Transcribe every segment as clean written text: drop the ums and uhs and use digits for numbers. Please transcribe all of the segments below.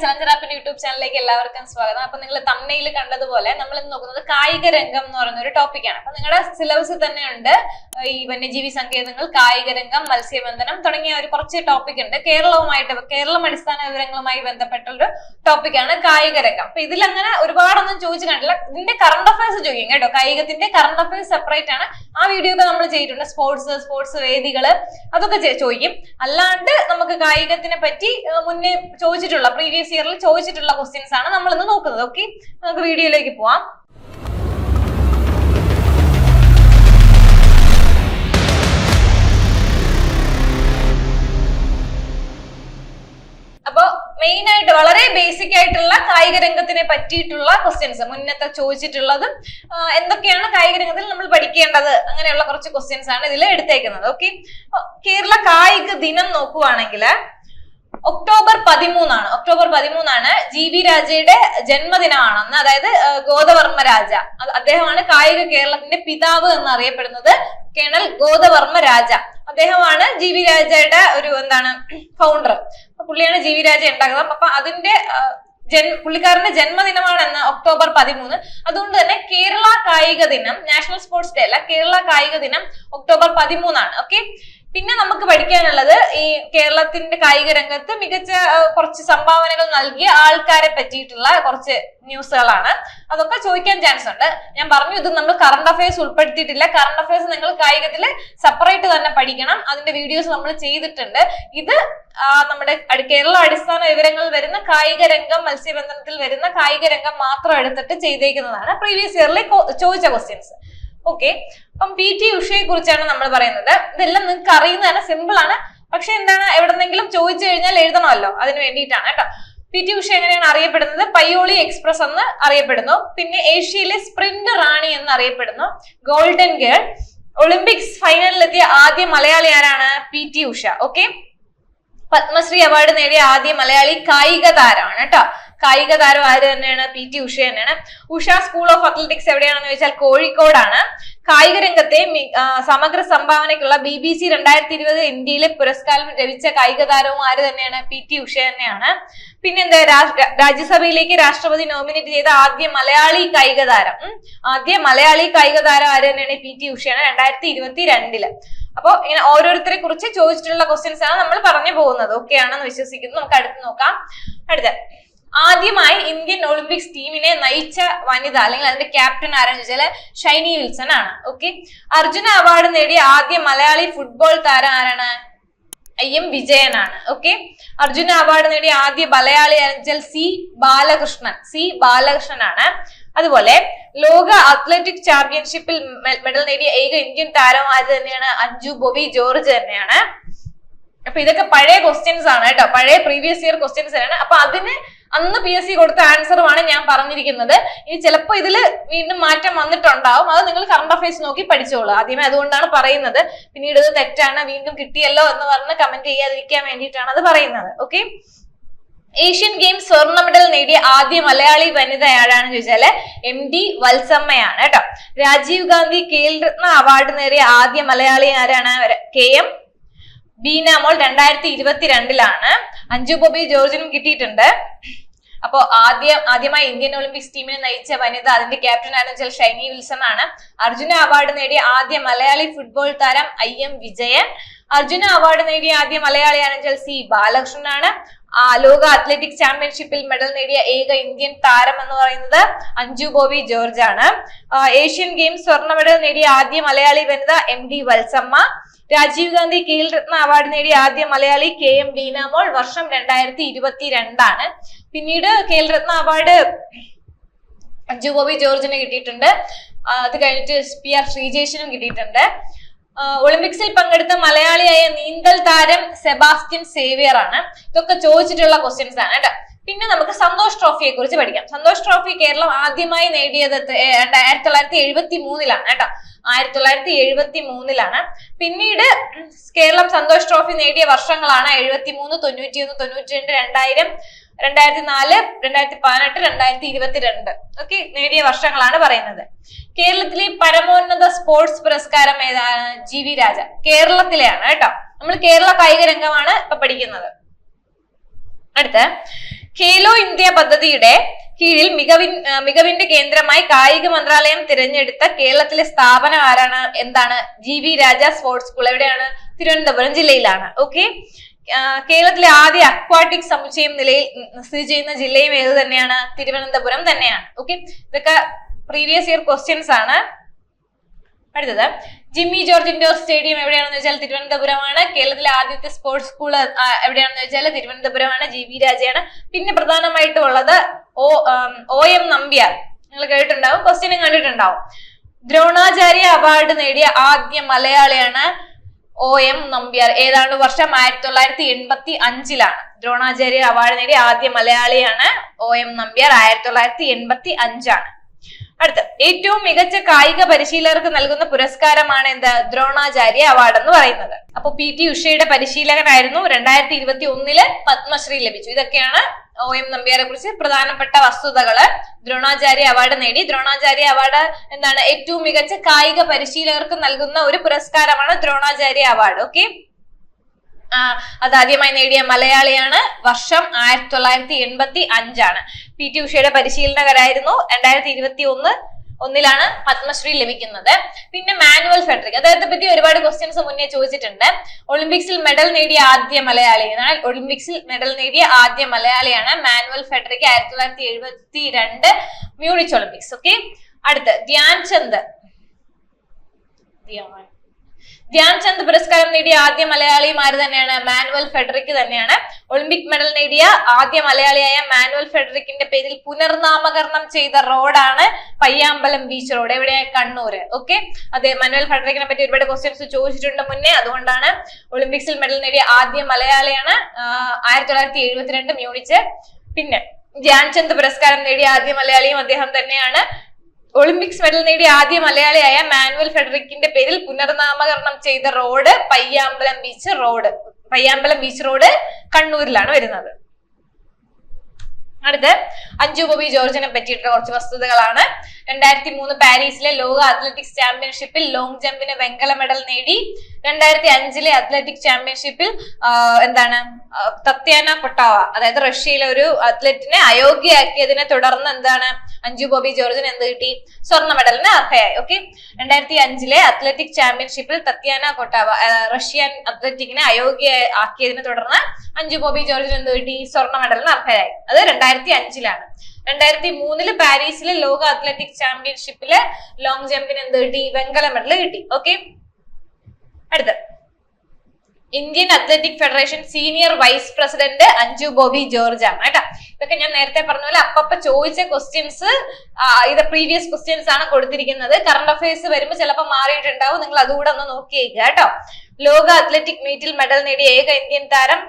Challenger ആപ്പിന്റെ YouTube ചാനലിലേക്ക് എല്ലാവർക്കും സ്വാഗതം. അപ്പൊ നിങ്ങൾ തമ്മനയിൽ കണ്ടതുപോലെ നമ്മൾ ഇന്ന് നോക്കുന്നത് കായിക രംഗം എന്ന് പറയുന്ന ഒരു ടോപ്പിക്കാണ്. അപ്പൊ നിങ്ങളുടെ സിലബസിൽ തന്നെ ഉണ്ട് ഈ വന്യജീവി സങ്കേതങ്ങൾ, കായിക രംഗം, മത്സ്യബന്ധനം തുടങ്ങിയ ഒരു കുറച്ച് ടോപ്പിക് ഉണ്ട്. കേരളം അടിസ്ഥാന വിവരങ്ങളുമായി ബന്ധപ്പെട്ട ഒരു ടോപ്പിക്കാണ് കായിക രംഗം. അപ്പൊ ഇതിലങ്ങനെ ഒരുപാടൊന്നും ചോദിച്ചു കണ്ടില്ല. ഇതിന്റെ കറണ്ട് അഫയേഴ്സ് ചോദിക്കും കേട്ടോ. കായികത്തിന്റെ കറണ്ട് അഫയേഴ്സ് സെപ്പറേറ്റ് ആണ്. ആ വീഡിയോ ഒക്കെ നമ്മൾ ചെയ്തിട്ടുണ്ട്. സ്പോർട്സ് വേദികള് അതൊക്കെ ചോദിക്കും. അല്ലാണ്ട് നമുക്ക് കായികത്തിനെ പറ്റി മുന്നേ ചോദിച്ചിട്ടുള്ള പ്രീവിയസ് ഇയറിൽ ചോദിച്ചിട്ടുള്ള ക്വസ്റ്റ്യൻസ് ആണ് നമ്മൾ ഇന്ന് നോക്കുന്നത്. ഓക്കെ, നമുക്ക് വീഡിയോയിലേക്ക് പോവാം. അപ്പൊ മെയിൻ ആയിട്ട് വളരെ ബേസിക് ആയിട്ടുള്ള കായിക രംഗത്തിനെ പറ്റിയിട്ടുള്ള ക്വസ്റ്റ്യൻസ് മുന്നത്തെ ചോദിച്ചിട്ടുള്ളതും എന്തൊക്കെയാണ് കായിക രംഗത്തിൽ നമ്മൾ പഠിക്കേണ്ടത്, അങ്ങനെയുള്ള കുറച്ച് ക്വസ്റ്റ്യൻസ് ആണ് ഇതിൽ എടുത്തേക്കുന്നത്. ഓക്കെ, കേരള കായിക ദിനം നോക്കുവാണെങ്കിൽ ഒക്ടോബർ 13 ജി വി രാജയുടെ ജന്മദിനമാണെന്ന്. അതായത് ഗോദവർമ്മ രാജ, അദ്ദേഹമാണ് കായിക കേരളത്തിന്റെ പിതാവ് എന്നറിയപ്പെടുന്നത്. കേണൽ ഗോദവർമ്മ രാജ അദ്ദേഹമാണ് ജി വി രാജയുടെ ഒരു ഫൗണ്ടർ. പുള്ളിയാണ് ജി വി രാജ ഉണ്ടാക്കുന്നത്. അപ്പൊ അതിന്റെ പുള്ളിക്കാരന്റെ ജന്മദിനമാണെന്ന് ഒക്ടോബർ 13. അതുകൊണ്ട് തന്നെ കേരള കായിക ദിനം നാഷണൽ സ്പോർട്സ് ഡേ അല്ല, കേരള കായിക ദിനം ഒക്ടോബർ 13. ഓക്കെ, പിന്നെ നമുക്ക് പഠിക്കാനുള്ളത് ഈ കേരളത്തിന്റെ കായിക രംഗത്ത് മികച്ച കുറച്ച് സംഭാവനകൾ നൽകിയ ആൾക്കാരെ പറ്റിയിട്ടുള്ള കുറച്ച് ന്യൂസുകളാണ്. അതൊക്കെ ചോദിക്കാൻ ചാൻസ് ഉണ്ട്. ഞാൻ പറഞ്ഞു, ഇത് നമ്മൾ കറണ്ട് അഫയേഴ്സ് ഉൾപ്പെടുത്തിയിട്ടില്ല. കറണ്ട് അഫയേഴ്സ് നിങ്ങൾ കായികത്തിൽ സെപ്പറേറ്റ് തന്നെ പഠിക്കണം. അതിന്റെ വീഡിയോസ് നമ്മൾ ചെയ്തിട്ടുണ്ട്. ഇത് നമ്മുടെ കേരള അടിസ്ഥാന വിവരങ്ങളിൽ വരുന്ന കായിക രംഗം, മത്സ്യബന്ധനത്തിൽ വരുന്ന കായിക രംഗം മാത്രം എടുത്തിട്ട് ചെയ്തേക്കുന്നതാണ്. പ്രീവിയസ് ഇയറിൽ ചോദിച്ച ക്വസ്റ്റ്യൻസ്. ഓക്കെ, അപ്പം PT ഉഷയെ കുറിച്ചാണ് നമ്മൾ പറയുന്നത്. ഇതെല്ലാം നിങ്ങൾക്ക് അറിയുന്നതാണ്, സിമ്പിൾ ആണ്. പക്ഷെ എവിടെന്നെങ്കിലും ചോദിച്ചു കഴിഞ്ഞാൽ എഴുതണമല്ലോ, അതിന് വേണ്ടിയിട്ടാണ് കേട്ടോ. PT ഉഷ എങ്ങനെയാണ് അറിയപ്പെടുന്നത്? പയ്യോളി എക്സ്പ്രസ് എന്ന് അറിയപ്പെടുന്നു. പിന്നെ ഏഷ്യയിലെ സ്പ്രിന്റ് റാണി എന്ന് അറിയപ്പെടുന്നു. Golden girl. ഒളിമ്പിക്സ് ഫൈനലിലെത്തിയ ആദ്യ മലയാളി ആരാണ്? PT Usha. Okay, Padma Shri award നേടിയ ആദ്യ മലയാളി കായിക താരമാണ് കേട്ടോ. കായിക താരം ആര് തന്നെയാണ്? PT ഉഷ തന്നെയാണ്. ഉഷ സ്കൂൾ ഓഫ് അത്ലറ്റിക്സ് എവിടെയാണെന്ന് ചോദിച്ചാൽ കോഴിക്കോടാണ്. കായിക രംഗത്തെ സമഗ്ര സംഭാവനയ്ക്കുള്ള BBC 2020 ഇന്ത്യയിലെ പുരസ്കാരം ലഭിച്ച കായിക താരവും ആര് തന്നെയാണ്? PT ഉഷ തന്നെയാണ്. പിന്നെ രാജ്യസഭയിലേക്ക് രാഷ്ട്രപതി നോമിനേറ്റ് ചെയ്ത ആദ്യ മലയാളി കായിക താരം ആര് തന്നെയാണ്? PT ഉഷയാണ്, 2022. അപ്പൊ ഇങ്ങനെ ഓരോരുത്തരെ കുറിച്ച് ചോദിച്ചിട്ടുള്ള ക്വസ്റ്റ്യൻസ് ആണ് നമ്മൾ പറഞ്ഞു പോകുന്നത്. ഓക്കെ ആണെന്ന് വിശ്വസിക്കുന്നു. നമുക്ക് അടുത്ത് നോക്കാം. ആദ്യമായി ഇന്ത്യൻ ഒളിമ്പിക്സ് ടീമിനെ നയിച്ച വനിത അല്ലെങ്കിൽ അതിന്റെ ക്യാപ്റ്റൻ ആരാന്ന് ചോദിച്ചാല് ഷൈനി വിൽസൺ ആണ്. ഓക്കെ, അർജുന അവാർഡ് നേടിയ ആദ്യ മലയാളി ഫുട്ബോൾ താരം ആരാണ്? IM വിജയനാണ്. ഓക്കെ, അർജുന അവാർഡ് നേടിയ ആദ്യ മലയാളി ആണെന്ന് സി ബാലകൃഷ്ണനാണ്. അതുപോലെ ലോക അത്ലറ്റിക് ചാമ്പ്യൻഷിപ്പിൽ മെഡൽ നേടിയ ഏക ഇന്ത്യൻ താരം ആര് തന്നെയാണ്? അഞ്ജു ബോബി ജോർജ് തന്നെയാണ്. അപ്പൊ ഇതൊക്കെ പഴയ ക്വസ്റ്റ്യൻസ് ആണ് കേട്ടോ, പഴയ പ്രീവിയസ് ഇയർ ക്വസ്റ്റ്യൻസ് ആണ്. അപ്പൊ അതിന് അന്ന് PSC കൊടുത്ത ആൻസറുമാണ് ഞാൻ പറഞ്ഞിരിക്കുന്നത്. ഇനി ചിലപ്പോ ഇതില് വീണ്ടും മാറ്റം വന്നിട്ടുണ്ടാവും. അത് നിങ്ങൾ കറണ്ട് അഫയേഴ്സ് നോക്കി പഠിച്ചോളൂ ആദ്യമേ. അതുകൊണ്ടാണ് പറയുന്നത്. പിന്നീട് ഇത് തെറ്റാണ്, വീണ്ടും കിട്ടിയല്ലോ എന്ന് പറഞ്ഞ് കമന്റ് ചെയ്യാതിരിക്കാൻ വേണ്ടിയിട്ടാണ് അത് പറയുന്നത്. ഓക്കെ, ഏഷ്യൻ ഗെയിംസ് സ്വർണ്ണ മെഡൽ നേടിയ ആദ്യ മലയാളി വനിത ആരാണെന്ന് ചോദിച്ചാല് MD വത്സമ്മയാണ് കേട്ടോ. രാജീവ് ഗാന്ധി ഖേൽരത്ന അവാർഡ് നേടിയ ആദ്യ മലയാളി ആരാണ്? KM ബീനാമോൾ 2022. അഞ്ജു ബോബി ജോർജിനും കിട്ടിയിട്ടുണ്ട്. അപ്പോ ആദ്യമായി ഇന്ത്യൻ ഒളിമ്പിക്സ് ടീമിനെ നയിച്ച വനിത, അതിന്റെ ക്യാപ്റ്റൻ ആണെന്ന് വെച്ചാൽ ഷൈനി വിൽസൺ ആണ്. അർജുന അവാർഡ് നേടിയ ആദ്യ മലയാളി ഫുട്ബോൾ താരം IM വിജയൻ. അർജുന അവാർഡ് നേടിയ ആദ്യ മലയാളി ആണെന്ന് വെച്ചാൽ C ബാലകൃഷ്ണനാണ്. ലോക അത്ലറ്റിക് ചാമ്പ്യൻഷിപ്പിൽ മെഡൽ നേടിയ ഏക ഇന്ത്യൻ താരം എന്ന് പറയുന്നത് അഞ്ജു ബോബി ജോർജ് ആണ്. ഏഷ്യൻ ഗെയിംസ് സ്വർണ്ണ മെഡൽ നേടിയ ആദ്യ മലയാളി വനിത MD വത്സമ്മ. രാജീവ് ഗാന്ധി ഖേൽരത്ന അവാർഡ് നേടിയ ആദ്യ മലയാളി KM ബീനാമോൾ. വർഷം 2022. പിന്നീട് ഖേൽരത്ന അവാർഡ് അഞ്ജു ബോബി ജോർജിന് കിട്ടിയിട്ടുണ്ട്. അത് കഴിഞ്ഞിട്ട് PR ശ്രീജേഷിനും കിട്ടിയിട്ടുണ്ട്. ഒളിമ്പിക്സിൽ പങ്കെടുത്ത മലയാളിയായ നീന്തൽ താരം സെബാസ്റ്റ്യൻ സേവിയർ ആണ്. ഇതൊക്കെ ചോദിച്ചിട്ടുള്ള ക്വസ്റ്റ്യൻസ് ആണ് കേട്ടോ. പിന്നെ നമുക്ക് സന്തോഷ് ട്രോഫിയെ കുറിച്ച് പഠിക്കാം. സന്തോഷ് ട്രോഫി കേരളം ആദ്യമായി നേടിയത് 1973 കേട്ടോ. 1973. പിന്നീട് കേരളം സന്തോഷ് ട്രോഫി നേടിയ വർഷങ്ങളാണ് 73, 91, 92, 2000, 2004, 2018, 2022. ഓക്കെ, നേടിയ വർഷങ്ങളാണ് പറയുന്നത്. കേരളത്തിലെ പരമോന്നത സ്പോർട്സ് പുരസ്കാരം ഏതാണ്? GV രാജ. കേരളത്തിലെയാണ് കേട്ടോ. നമ്മൾ കേരള കായിക രംഗമാണ് ഇപ്പൊ പഠിക്കുന്നത്. അടുത്ത ഖേലോ ഇന്ത്യ പദ്ധതിയുടെ കീഴിൽ മികവിന്റെ കേന്ദ്രമായി കായിക മന്ത്രാലയം തിരഞ്ഞെടുത്ത കേരളത്തിലെ സ്ഥാപനം ആരാണ്? എന്താണ്? GV രാജ സ്പോർട്സ് സ്കൂൾ. എവിടെയാണ്? തിരുവനന്തപുരം ജില്ലയിലാണ്. ഓക്കെ. കേരളത്തിലെ ആദ്യ അക്വാട്ടിക് സമുച്ചയം നിലയിൽ സ്ഥിതി ചെയ്യുന്ന ജില്ലയും ഏത് തന്നെയാണ്? തിരുവനന്തപുരം തന്നെയാണ്. ഓക്കെ. ഇതൊക്കെ പ്രീവിയസ് ഇയർ ക്വസ്റ്റ്യൻസ് ആണ്. അടുത്തത് ജിമ്മി ജോർജ് ഇൻഡോർ സ്റ്റേഡിയം എവിടെയാണെന്ന് വെച്ചാൽ തിരുവനന്തപുരമാണ്. കേരളത്തിലെ ആദ്യത്തെ സ്പോർട്സ് സ്കൂൾ എവിടെയാണെന്ന് വെച്ചാൽ തിരുവനന്തപുരമാണ്. GV രാജയാണ്. പിന്നെ പ്രധാനമായിട്ടും ഉള്ളത് OM നമ്പ്യാർ. നിങ്ങൾ കേട്ടിട്ടുണ്ടാവും, ക്വസ്റ്റ്യനും കണ്ടിട്ടുണ്ടാവും. ദ്രോണാചാര്യ അവാർഡ് നേടിയ ആദ്യ മലയാളിയാണ് OM നമ്പ്യാർ. ഏതാണ് വർഷം? 1985ലാണ്. ദ്രോണാചാര്യ അവാർഡ് നേടിയ ആദ്യ മലയാളിയാണ് OM നമ്പ്യാർ. 1985ആണ്. അടുത്ത ഏറ്റവും മികച്ച കായിക പരിശീലകർക്ക് നൽകുന്ന പുരസ്കാരമാണ് എന്ത്? ദ്രോണാചാര്യ അവാർഡ് എന്ന് പറയുന്നത്. അപ്പൊ PT ഉഷയുടെ പരിശീലകനായിരുന്നു. 2021 പത്മശ്രീ ലഭിച്ചു. ഇതൊക്കെയാണ് OM നമ്പ്യാരെ കുറിച്ച് പ്രധാനപ്പെട്ട വസ്തുതകള്. ദ്രോണാചാര്യ അവാർഡ് നേടി. ദ്രോണാചാര്യ അവാർഡ് എന്താണ്? ഏറ്റവും മികച്ച കായിക പരിശീലകർക്ക് നൽകുന്ന ഒരു പുരസ്കാരമാണ് ദ്രോണാചാര്യ അവാർഡ്. ഓക്കെ. അതാദ്യമായി നേടിയ മലയാളിയാണ്. വർഷം 1985ആണ്. PT ഉഷയുടെ പരിശീലകരായിരുന്നു. 2021 പത്മശ്രീ ലഭിക്കുന്നത്. പിന്നെ മാനുവൽ ഫെഡറിക്, അദ്ദേഹത്തെ പറ്റി ഒരുപാട് ക്വസ്റ്റ്യൻസ് മുന്നേ ചോദിച്ചിട്ടുണ്ട്. ഒളിമ്പിക്സിൽ മെഡൽ നേടിയ ആദ്യ മലയാളി. ഒളിമ്പിക്സിൽ മെഡൽ നേടിയ ആദ്യ മലയാളിയാണ് Manuel Frederick. 1972 Munich Olympics. Okay. അടുത്ത് ധ്യാൻചന്ദ് പുരസ്കാരം നേടിയ ആദ്യ മലയാളിയും ആര് തന്നെയാണ്? മാനുവൽ ഫെഡറിക് തന്നെയാണ്. ഒളിമ്പിക് മെഡൽ നേടിയ ആദ്യ മലയാളിയായ മാനുവൽ ഫെഡറിക്കിന്റെ പേരിൽ പുനർനാമകരണം ചെയ്ത റോഡാണ് പയ്യാമ്പലം ബീച്ച് റോഡ്. എവിടെയാ? കണ്ണൂര്. ഓക്കെ. അതെ, മാനുവൽ ഫെഡറിക്കിനെ പറ്റി ഒരുപാട് ക്വസ്റ്റ്യൻസ് ചോദിച്ചിട്ടുണ്ട് മുന്നേ. അതുകൊണ്ടാണ് ഒളിമ്പിക്സിൽ മെഡൽ നേടിയ ആദ്യ മലയാളിയാണ്. 1972 മ്യൂണിച്ച്. പിന്നെ ധ്യാൻചന്ദ് പുരസ്കാരം നേടിയ ആദ്യ മലയാളിയും അദ്ദേഹം തന്നെയാണ്. ഒളിമ്പിക്സ് മെഡൽ നേടിയ ആദ്യ മലയാളിയായ മാനുവൽ ഫെഡറിക്കിന്റെ പേരിൽ പുനർനാമകരണം ചെയ്ത road Payyambalam beach road. Payyambalam beach road കണ്ണൂരിലാണ് വരുന്നത്. അടുത്ത് അഞ്ജു ബോബി ജോർജിനെ പറ്റിയിട്ടുള്ള കുറച്ച് വസ്തുതകളാണ്. 2003 പാരീസിലെ ലോക അത്ലറ്റിക്സ് ചാമ്പ്യൻഷിപ്പിൽ ലോങ് ജമ്പിന് വെങ്കല മെഡൽ നേടി. 2005 അത്ലറ്റിക് ചാമ്പ്യൻഷിപ്പിൽ തത്യാന കൊട്ടാവ, അതായത് റഷ്യയിലെ ഒരു അത്ലറ്റിനെ അയോഗ്യയാക്കിയതിനെ തുടർന്ന് അഞ്ജു ബോബി ജോർജിന് എന്ത് കിട്ടി? സ്വർണ്ണ മെഡലിന് അർഹയായി. ഓക്കെ. 2005 അത്ലറ്റിക് ചാമ്പ്യൻഷിപ്പിൽ തത്യാന കൊട്ടാവ റഷ്യൻ അത്ലറ്റിക്കിനെ അയോഗ്യ ആക്കിയതിനെ തുടർന്ന് അഞ്ജു ബോബി ജോർജിന് എന്ത് കിട്ടി? സ്വർണ്ണ മെഡലിന് അർഹയായി. അത് 2005ലാണ്. 2003 പാരീസിലെ ലോക അത്ലറ്റിക് ചാമ്പ്യൻഷിപ്പില് ലോങ് ജമ്പിന് എന്ത് കിട്ടി? വെങ്കല മെഡൽ കിട്ടി. ഓക്കെ. അടുത്ത Indian athletic federation senior vice president Anju Bobby George ആണ് കേട്ടോ. ഇതൊക്കെ ഞാൻ നേരത്തെ പറഞ്ഞ പോലെ അപ്പപ്പ ചോദിച്ച ക്വസ്റ്റ്യൻസ്, ഇത് പ്രീവിയസ് ക്വസ്റ്റ്യൻസ് ആണ് കൊടുത്തിരിക്കുന്നത്. കറണ്ട് അഫയേഴ്സ് വരുമ്പോൾ ചിലപ്പോൾ മാറിയിട്ടുണ്ടാവും. നിങ്ങൾ അതുകൂടെ ഒന്ന് നോക്കിയേക്കുക കേട്ടോ. ലോക അത്ലറ്റിക് മീറ്റിൽ മെഡൽ നേടിയ ഏക ഇന്ത്യൻ താരം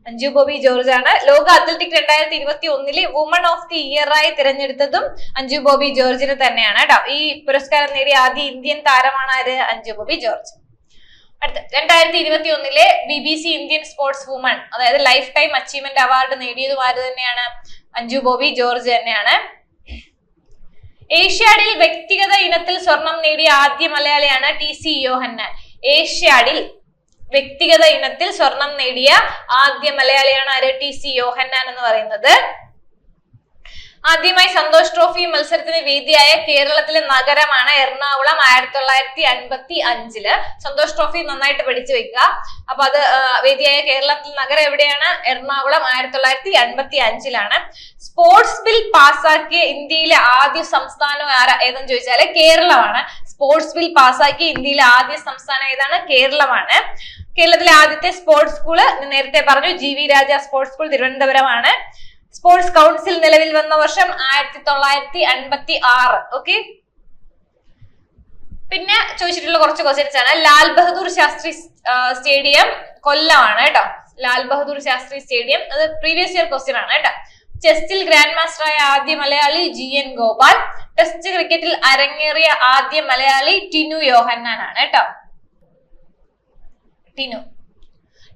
അഞ്ജു ബോബി ജോർജ് ആണ്. ലോക athletic 2021 woman of the year ആയി തിരഞ്ഞെടുത്തതും അഞ്ജു ബോബി ജോർജിന് തന്നെയാണ് കേട്ടോ. ഈ പുരസ്കാരം നേടിയ ആദ്യ ഇന്ത്യൻ താരമാണ് ആര്? അഞ്ജു ബോബി ജോർജ്. അടുത്ത 2021 BBC ഇന്ത്യൻ സ്പോർട്സ് വുമൺ, അതായത് ലൈഫ് ടൈം അച്ചീവ്മെന്റ് അവാർഡ് നേടിയതും ആര് തന്നെയാണ്? അഞ്ജു ബോബി ജോർജ് തന്നെയാണ്. ഏഷ്യാഡിൽ വ്യക്തിഗത ഇനത്തിൽ സ്വർണം നേടിയ ആദ്യ മലയാളിയാണ് TC യോഹന്നാൻ. ഏഷ്യാഡിൽ വ്യക്തിഗത ഇനത്തിൽ സ്വർണം നേടിയ ആദ്യ മലയാളിയാണ് ആര്? TC യോഹന്നാൻ എന്ന് പറയുന്നത്. ആദ്യമായി സന്തോഷ് ട്രോഫി മത്സരത്തിന് വേദിയായ കേരളത്തിലെ നഗരമാണ് എറണാകുളം. 1955 സന്തോഷ് ട്രോഫി നന്നായിട്ട് പഠിച്ചു വെക്കുക. അപ്പൊ അത് വേദിയായ കേരളത്തിൽ നഗരം എവിടെയാണ്? എറണാകുളം. 1955ലാണ്. സ്പോർട്സ് ബിൽ പാസ്സാക്കിയ ഇന്ത്യയിലെ ആദ്യ സംസ്ഥാനം ഏതെന്ന് ചോദിച്ചാല് കേരളമാണ്. സ്പോർട്സ് ബിൽ പാസ്സാക്കിയ ഇന്ത്യയിലെ ആദ്യ സംസ്ഥാനം ഏതാണ്? കേരളമാണ്. കേരളത്തിലെ ആദ്യത്തെ സ്പോർട്സ് സ്കൂള് നേരത്തെ പറഞ്ഞു, GV രാജ സ്പോർട്സ് സ്കൂൾ തിരുവനന്തപുരമാണ്. സ്പോർട്സ് കൗൺസിൽ നിലവിൽ വന്ന വർഷം 1956. ഓക്കെ. പിന്നെ ചോദിച്ചിട്ടുള്ള കുറച്ച് ക്വസ്റ്റ്യൻസ് ആണ്. ലാൽ ബഹദൂർ ശാസ്ത്രി സ്റ്റേഡിയം കൊല്ലമാണ് കേട്ടോ. ലാൽ ബഹദൂർ ശാസ്ത്രി സ്റ്റേഡിയം, അത് പ്രീവിയസ് ഇയർ ക്വസ്റ്റ്യൻ ആണ് കേട്ടോ. ചെസ്റ്റിൽ ഗ്രാൻഡ് മാസ്റ്റർ ആയ ആദ്യ മലയാളി GN ഗോപാൽ. ടെസ്റ്റ് ക്രിക്കറ്റിൽ അരങ്ങേറിയ ആദ്യ മലയാളി ടിനു യോഹന്നാൻ ആണ് കേട്ടോ.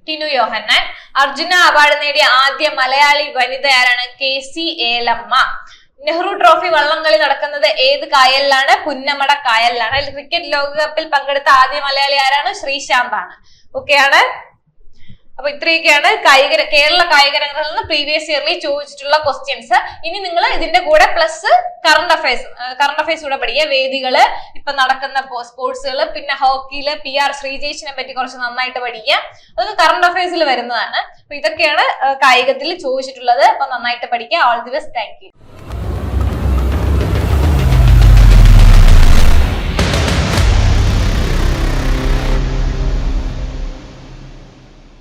ടിനു യോഹന്നാൻ. അർജുന അവാർഡ് നേടിയ ആദ്യ മലയാളി വനിത ആരാണ്? KC ഏലമ്മ. നെഹ്റു ട്രോഫി വള്ളംകളി നടക്കുന്നത് ഏത് കായലിലാണ്? പുന്നമട കായലിലാണ്. ക്രിക്കറ്റ് ലോകകപ്പിൽ പങ്കെടുത്ത ആദ്യ മലയാളി ആരാണ്? ശ്രീശാന്താണ്. ഓക്കെയാണ്. അപ്പൊ ഇത്രയൊക്കെയാണ് കേരള കായിക രംഗത്തിൽ നിന്ന് പ്രീവിയസ് ഇയർലി ചോദിച്ചിട്ടുള്ള ക്വസ്റ്റ്യൻസ്. ഇനി നിങ്ങൾ ഇതിന്റെ കൂടെ പ്ലസ് കറണ്ട് അഫയേഴ്സ് കൂടെ പഠിക്കുക. വേദികള്, ഇപ്പൊ നടക്കുന്ന സ്പോർട്സുകൾ, പിന്നെ ഹോക്കിയില് PR ശ്രീജേഷിനെ പറ്റി കുറച്ച് നന്നായിട്ട് പഠിക്കുക. അതൊക്കെ കറണ്ട് അഫയേഴ്സിൽ വരുന്നതാണ്. അപ്പൊ ഇതൊക്കെയാണ് കായികത്തിൽ ചോദിച്ചിട്ടുള്ളത്. അപ്പൊ നന്നായിട്ട് പഠിക്കുക. All the best. Thank you.